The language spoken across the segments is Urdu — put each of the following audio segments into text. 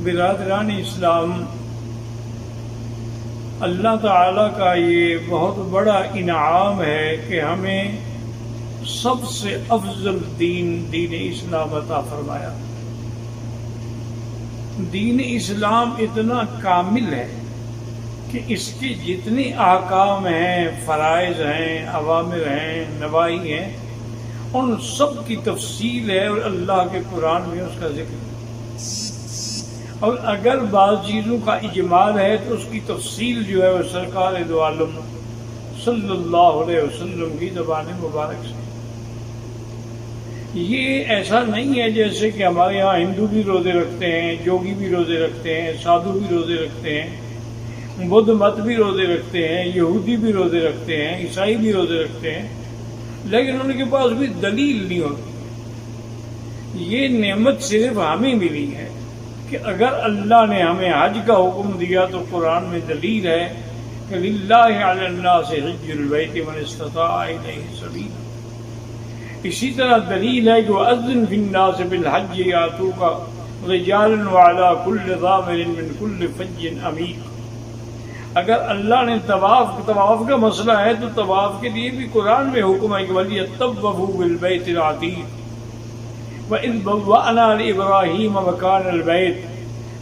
برادران اسلام، اللہ تعالیٰ کا یہ بہت بڑا انعام ہے کہ ہمیں سب سے افضل دین اسلام عطا فرمایا۔ دین اسلام اتنا کامل ہے کہ اس کے جتنے احکام ہیں، فرائض ہیں، اوامر ہیں، نواہی ہیں، ان سب کی تفصیل ہے اور اللہ کے قرآن میں اس کا ذکر ہے۔ اور اگر بعض چیزوں کا اجمال ہے تو اس کی تفصیل جو ہے وہ سرکار دو عالم صلی اللہ علیہ وسلم کی زبان مبارک سے۔ یہ ایسا نہیں ہے جیسے کہ ہمارے یہاں ہندو بھی روزے رکھتے ہیں، جوگی بھی روزے رکھتے ہیں، سادھو بھی روزے رکھتے ہیں، بدھ مت بھی روزے رکھتے ہیں، یہودی بھی روزے رکھتے ہیں، عیسائی بھی روزے رکھتے ہیں، لیکن ان کے پاس بھی دلیل نہیں ہوتی۔ یہ نعمت صرف ہمیں ملی ہے کہ اگر اللہ نے ہمیں حج کا حکم دیا تو قرآن میں دلیل ہے کہ للہ علی الناس حج البیت من استطاع الیہ سبیلا۔ اسی طرح دلیل ہے کہ وَأَذِّن فِي النَّاسِ بِالْحَجِّ يَأْتُوكَ رِجَالًا وَعَلَىٰ كُلِّ ضَامِرٍ مِّن كُلِّ فَجٍّ عَمِيقٍ۔ اگر اللہ نے طواف کا مسئلہ ہے تو طواف کے لیے بھی قرآن میں حکم ہے کہ وَلْيَطَّوَّفُوا بِالْبَيْتِ الْعَتِيقِ وَإِذْ بَوَّأْنَا لِإِبْرَاهِيمَ مَكَانَ الْبَيْتِ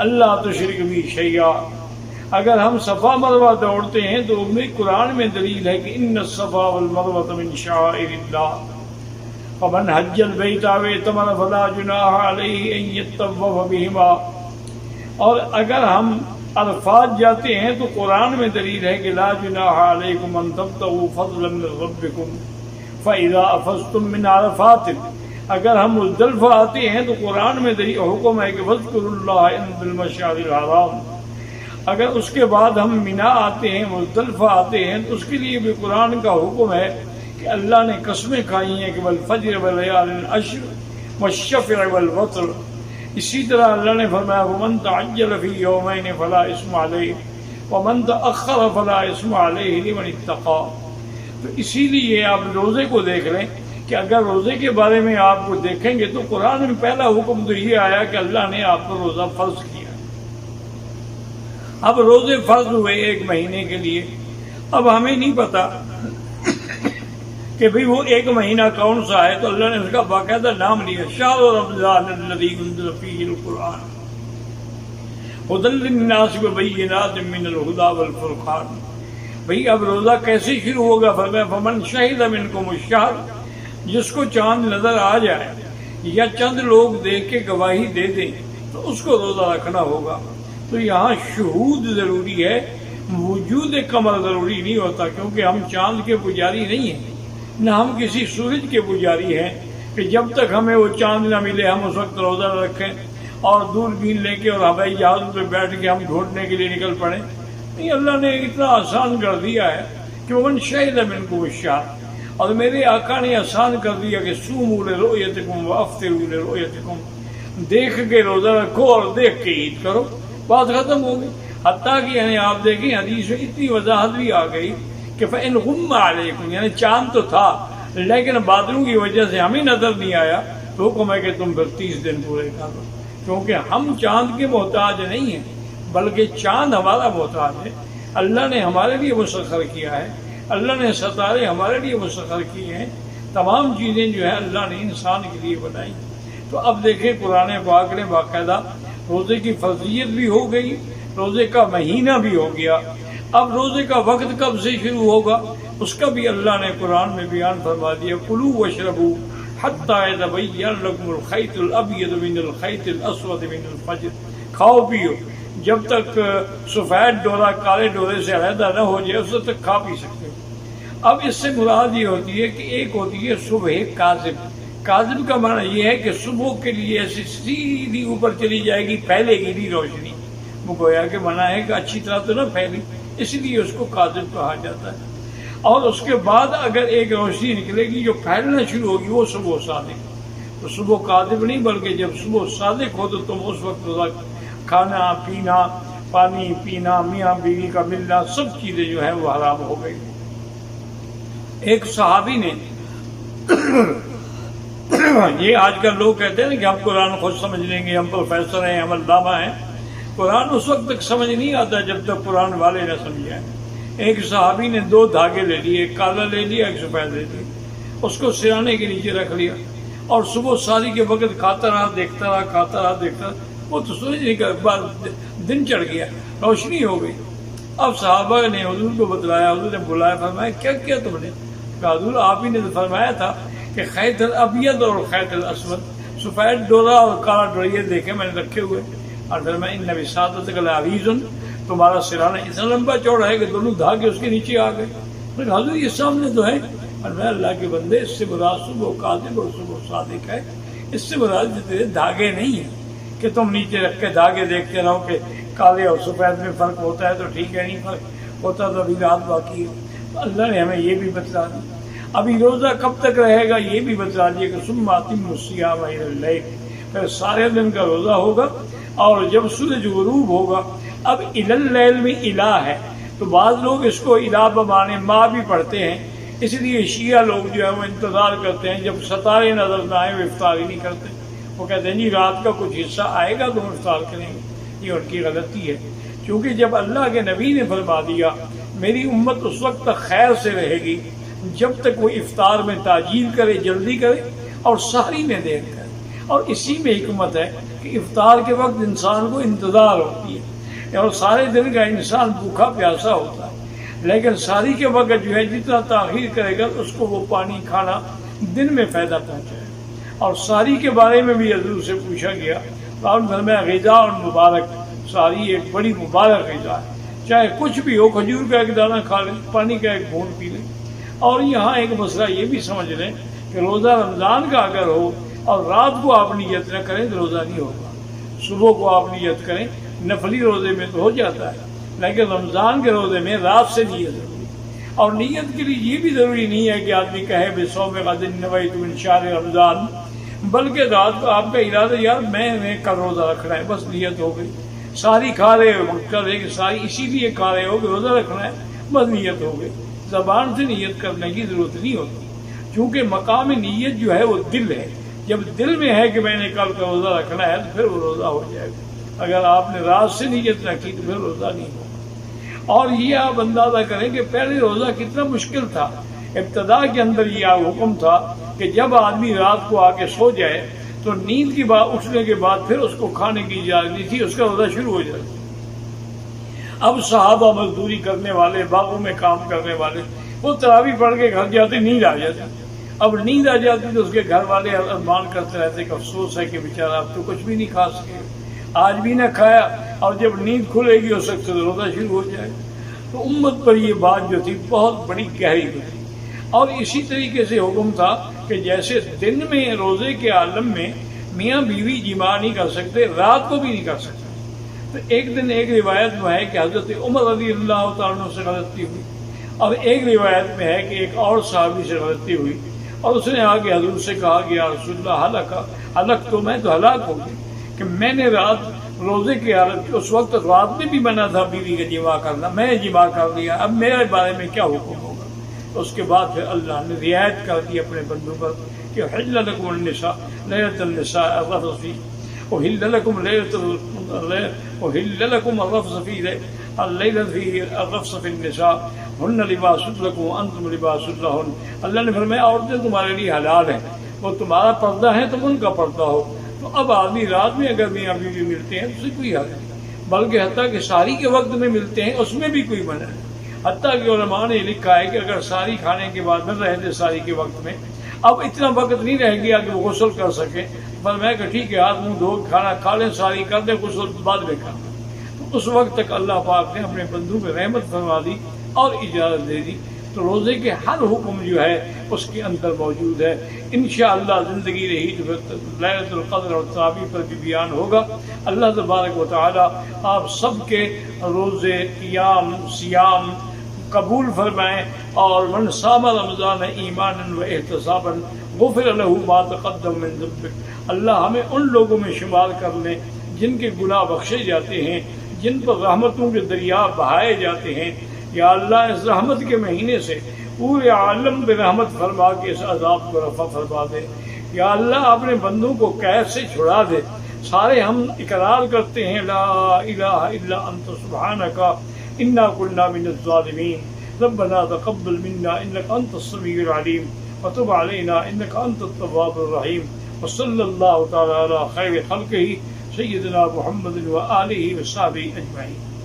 أَلَّا تُشْرِكْ بِي شَيْئًا۔ اگر ہم صفا مروہ دوڑتے ہیں تو قرآن میں دلیل ہے کہ ان الصفا والمروہ من شعائر اللہ فمن حج البیت او اعتمر فلا جناح علیہ ان یطوف بہما۔ اور اگر ہم عرفات جاتے ہیں تو قرآن میں دلیل ہے کہ لا جناح علیکم ان تبتغوا فضلا من ربکم فاذا افضتم من عرفات۔ اگر ہم مزدلفہ آتے ہیں تو قرآن میں حکم ہے کہ واذکروا اللہ عند المشعر الحرام۔ اگر اس کے بعد ہم مینا آتے ہیں، مزدلفہ آتے ہیں، تو اس کے لیے بھی قرآن کا حکم ہے کہ اللہ نے قسمیں کھائی ہیں کہ والفجر ولیال عشر والشفع والوتر۔ اسی طرح اللہ نے فرمایا ومن تعجل فی یومین فلا اثم علیہ ومن تأخر فلا اثم علیہ لمن اتقى۔ تو اسی لیے آپ روزے کو دیکھ لیں کہ اگر روزے کے بارے میں آپ کو دیکھیں گے تو قرآن میں پہلا حکم تو یہ آیا کہ اللہ نے آپ کو روزہ فرض کیا۔ اب روزے فرض ہوئے ایک مہینے کے لیے، اب ہمیں نہیں پتا کہ بھئی وہ ایک مہینہ کون سا ہے، تو اللہ نے اس کا باقاعدہ نام لیا شہر رمضان الذی انزل فیہ القرآن ھدی للناس وبینات من الہدی والفرقان۔ بھئی اب روزہ کیسے شروع ہوگا؟ فرمایا فمن شہد منکم الشہر، جس کو چاند نظر آ جائے یا چند لوگ دیکھ کے گواہی دے دیں تو اس کو روزہ رکھنا ہوگا۔ تو یہاں شہود ضروری ہے، وجود قمر ضروری نہیں ہوتا، کیونکہ ہم چاند کے پجاری نہیں ہیں، نہ ہم کسی سورج کے پجاری ہیں کہ جب تک ہمیں وہ چاند نہ ملے ہم اس وقت روزہ نہ رکھیں اور دوربین لے کے اور ہوائی جہاز پہ بیٹھ کے ہم ڈھونڈنے کے لیے نکل پڑیں۔ نہیں، اللہ نے اتنا آسان کر دیا ہے کہ ومن شہد منکم الشہر، اور میرے آقا نے آسان کر دیا کہ صوموا لرؤیتکم وافطروا لرؤیتکم، دیکھ کے روزہ رکھو اور دیکھ کے عید کرو، بات ختم ہو گئی۔ حتیٰ کہ یعنی آپ دیکھیں حدیث میں اتنی وضاحت بھی آ گئی کہ فَإِنْ غُمَّ عَلَيْكُمْ، یعنی چاند تو تھا لیکن بادلوں کی وجہ سے ہمیں نظر نہیں آیا، تو حکم ہے کہ تم پھر 30 دن پورے کر دو، کیونکہ ہم چاند کے محتاج نہیں ہیں بلکہ چاند ہمارا محتاج ہے۔ اللہ نے ہمارے لیے مسخر کیا ہے، اللہ نے ستارے ہمارے لیے مسخر کیے ہیں، تمام چیزیں جو ہے اللہ نے انسان کے لیے بنائی۔ تو اب دیکھیں قرآن پاک نے باقاعدہ روزے کی فرضیت بھی ہو گئی، روزے کا مہینہ بھی ہو گیا۔ اب روزے کا وقت کب سے شروع ہوگا اس کا بھی اللہ نے قرآن میں بیان فرما دیا کلوا واشربوا حتی یتبین لکم الخیط الابیض من الخیط الاسود من الفجر، کھاؤ پیو جب تک سفید ڈورا کالے ڈورے سے علیحدہ نہ ہو جائے اس وقت تک کھا پی سکتے ہو۔ اب اس سے مراد یہ ہوتی ہے کہ ایک ہوتی ہے صبح کاذب، کاذب کا معنی یہ ہے کہ صبح کے لیے ایسی سیدھی اوپر چلی جائے گی، پھیلے گی نہیں روشنی، وہ گویا کہ منع ہے کہ اچھی طرح تو نہ پھیلی، اس لیے اس کو کاذب کہا جاتا ہے۔ اور اس کے بعد اگر ایک روشنی نکلے گی جو پھیلنا شروع ہوگی وہ صبح صادق، تو صبح کاذب نہیں بلکہ جب صبح صادق ہو تو تم اس وقت کھانا پینا، پانی پینا، میاں بیوی کا ملنا، سب چیزیں جو ہیں وہ حرام ہو گئی۔ ایک صحابی نے یہ آج کل لوگ کہتے ہیں کہ ہم قرآن خود سمجھ لیں گے، ہم پروفیسر ہیں، ہم علامہ ہیں، قرآن اس وقت تک سمجھ نہیں آتا جب تک قرآن والے نہ سمجھائیں۔ ایک صحابی نے 2 دھاگے لے لیے، ایک کالا لے لیا، ایک سفید لے لیا، اس کو سرانے کے نیچے رکھ لیا اور صبح ساری کے وقت کھاتا رہا، دیکھتا رہا، کھاتا رہا، دیکھتا رہا۔ وہ تو سمجھ نہیں کر بعد دن چڑھ گیا، روشنی ہو گئی۔ اب صحابہ نے حضور کو بتلایا، حضور نے بلایا، فرمایا کیا کیا تم نے؟ کہا حضور آپ ہی نے تو فرمایا تھا کہ خیط الابیض اور خیط الاسود، سفید ڈورا اور کالا ڈورا یہ دیکھے میں نے رکھے ہوئے، اور فرمایا ان بساطتک لعریض، تمہارا سرانہ اتنا لمبا چوڑا ہے کہ دونوں دھاگے اس کے نیچے آ گئے۔ میں کہا حضور یہ سامنے تو ہے، اور میں اللہ کے بندے اس سے مراد صبح کاذب اور صبح صادق ہے، اس سے مراد تیرے دھاگے نہیں ہیں کہ تم نیچے رکھ کے دھاگے دیکھتے رہو کہ کالے اور سفید میں فرق ہوتا ہے تو ٹھیک ہے، نہیں فرق ہوتا تو ابھی رات باقی ہے۔ اللہ نے ہمیں یہ بھی بتلا دی۔ ابھی روزہ کب تک رہے گا یہ بھی بتلا دیا کہ ثم اتموا الصیام الی اللیل، پھر سارے دن کا روزہ ہوگا، اور جب سورج غروب ہوگا، اب الی اللیل میں الہ ہے تو بعض لوگ اس کو الہ بمانے ماں بھی پڑھتے ہیں، اس لیے شیعہ لوگ جو ہے وہ انتظار کرتے ہیں جب ستارے نظر نہ آئے وہ افطار ہی نہیں کرتے۔ وہ کہتے ہیں جی رات کا کچھ حصہ آئے گا تو ہم افطار کریں گے۔ یہ ان کی غلطی ہے، کیونکہ جب اللہ کے نبی نے فرما دیا میری امت اس وقت تک خیر سے رہے گی جب تک وہ افطار میں تاجیل کرے، جلدی کرے، اور سحری میں دیر کرے، اور اسی میں حکمت ہے کہ افطار کے وقت انسان کو انتظار ہوتی ہے اور سارے دن کا انسان بھوکا پیاسا ہوتا ہے، لیکن سحری کے وقت جو ہے جتنا تاخیر کرے گا اس کو وہ پانی کھانا دن میں فائدہ پہنچائے۔ اور سحری کے بارے میں بھی حضور سے پوچھا گیا، آپ نے فرمایا غذا مبارک، سحری ایک بڑی مبارک غذا ہے، چاہے کچھ بھی ہو، کھجور کا ایک دانہ کھا لیں، پانی کا ایک بوند پی لیں۔ اور یہاں ایک مسئلہ یہ بھی سمجھ لیں کہ روزہ رمضان کا اگر ہو اور رات کو آپ نیت نہ کریں تو روزہ نہیں ہوگا۔ صبح کو آپ نیت کریں، نفلی روزے میں تو ہو جاتا ہے، لیکن رمضان کے روزے میں رات سے نیت ضروری، اور نیت کے لیے یہ بھی ضروری نہیں ہے کہ آدمی کہے بصوم غد نویت من شہر رمضان، بلکہ رات کو آپ کا ارادہ یار میں نے کل روزہ رکھنا ہے، بس نیت ہو گئی۔ ساری کھا رہے ہو، مقصد ہے کہ ساری اسی لیے کھا رہے ہو کہ روزہ رکھنا ہے، بس نیت ہو گئی۔ زبان سے نیت کرنے کی ضرورت نہیں ہوتی، کیونکہ مقام نیت جو ہے وہ دل ہے۔ جب دل میں ہے کہ میں نے کل کا روزہ رکھنا ہے تو پھر وہ روزہ ہو جائے گا۔ اگر آپ نے رات سے نیت نہ کی تو پھر روزہ نہیں ہوگا۔ اور یہ آپ اندازہ کریں کہ پہلے روزہ کتنا مشکل تھا۔ ابتدا کے اندر یہ حکم تھا کہ جب آدمی رات کو آ کے سو جائے تو نیند کی بات اٹھنے کے بعد پھر اس کو کھانے کی اجازت نہیں تھی، اس کا روزہ شروع ہو جاتا۔ اب صحابہ مزدوری کرنے والے، باغوں میں کام کرنے والے، وہ تراویح پڑھ کے گھر جاتے، نیند آ جاتی۔ اب نیند آ جاتی تو اس کے گھر والے ارمان کرتے رہتے کہ افسوس ہے کہ بیچارہ اب تو کچھ بھی نہیں کھا سکے، آج بھی نہ کھایا، اور جب نیند کھلے گی ہو سکتا تو روزہ شروع ہو جائے۔ تو امت پر یہ بات جو تھی بہت بڑی گہری ہوئی۔ اور اسی طریقے سے حکم تھا کہ جیسے دن میں روزے کے عالم میں میاں بیوی جماع نہیں کر سکتے، رات کو بھی نہیں کر سکتے۔ تو ایک دن ایک روایت میں ہے کہ حضرت عمر رضی اللہ تعالیٰ عنہ سے غلطی ہوئی، اور ایک روایت میں ہے کہ ایک اور صحابی سے غلطی ہوئی، اور اس نے آگے حضور سے کہا کہ یا رسول اللہ ہلاک تو میں تو ہلاک ہو گئی کہ میں نے رات روزے کی حالت، اس وقت رات میں بھی منع تھا بیوی کا جماع کرنا، میں نے جماع کر لیا، اب میرے بارے میں کیا حکم ہوگا؟ اس کے بعد پھر اللہ نے رعایت کر دی اپنے بندوں پر کہ حل لکم النساء لیلۃ النساء الرفث فی احل لکم الرفث فی اللیلۃ فی الرفث فی النساء ہن لباس لکم وانتم لباس لہن۔ اللہ نے فرمایا عورتیں تمہارے لیے حلال ہیں، وہ تمہارا پردہ ہے تم ان کا پردہ ہو۔ تو اب آدمی رات میں اگر میاں بیوی ملتے ہیں تو اسے کوئی حل نہیں، بلکہ حتیٰ کہ سحری کے وقت میں ملتے ہیں اس میں بھی کوئی منع نہیں۔ حتیٰ کہ علماء نے لکھا ہے کہ اگر سحری کھانے کے بعد مل رہے تھے سحری کے وقت میں، اب اتنا وقت نہیں رہ گیا کہ وہ غسل کر سکے، فرمایا کہ ٹھیک ہے ہاتھ منہ دھو کھانا کھا لیں، سحری کر دیں، غسل بعد میں کر دیں۔ تو اس وقت تک اللہ پاک نے اپنے بندوں پہ رحمت فرما دی اور اجازت دے دی۔ تو روزے کے ہر حکم جو ہے اس کے اندر موجود ہے۔ انشاءاللہ زندگی رہی تو لیلۃ القدر اور تراویح پر بھی بیان ہوگا۔ اللہ تبارک و تعالی آپ سب کے روزے، قیام، سیام قبول فرمائیں، اور من صام رمضان ایمانا و احتسابا غفر له ما تقدم من ذنبه۔ اللہ ہمیں ان لوگوں میں شمار کر لیں جن کے گناہ بخشے جاتے ہیں، جن پر رحمتوں کے دریا بہائے جاتے ہیں۔ یا اللہ اس رحمت کے مہینے سے پورے عالم پہ رحمت فرما کے اس عذاب کو رفع فرما دے۔ یا اللہ اپنے بندوں کو قید سے چھڑا دے، سارے ہم اقرار کرتے ہیں لا الہ الا انت سبحانک انا کنا من الظالمین ربنا تقبل منا انک انت السمیع العلیم وتب علینا انک انت التواب الرحیم وصلی اللہ تعالی علی خیر خلقہ سیدنا محمد وآلہ وصحبہ اجمعین.